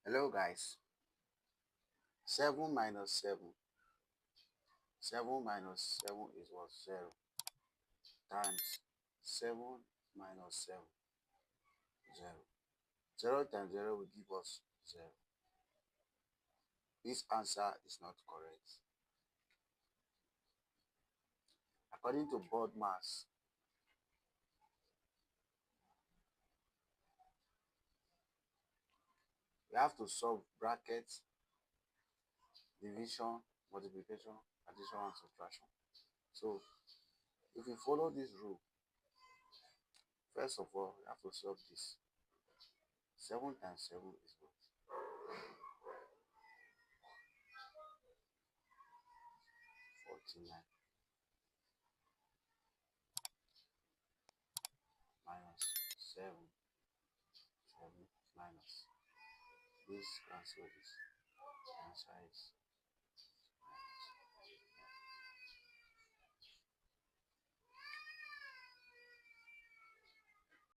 Hello guys. 7 minus 7. 7 minus 7 is what? 0. Times 7 minus 7. 0. 0 times 0 will give us 0. This answer is not correct. According to BODMAS, we have to solve brackets, division, multiplication, addition, and subtraction. So, if we follow this rule, first of all, we have to solve this. 7 times 7 is what? 49 minus 7. 7 minus this, cancel this. The answer is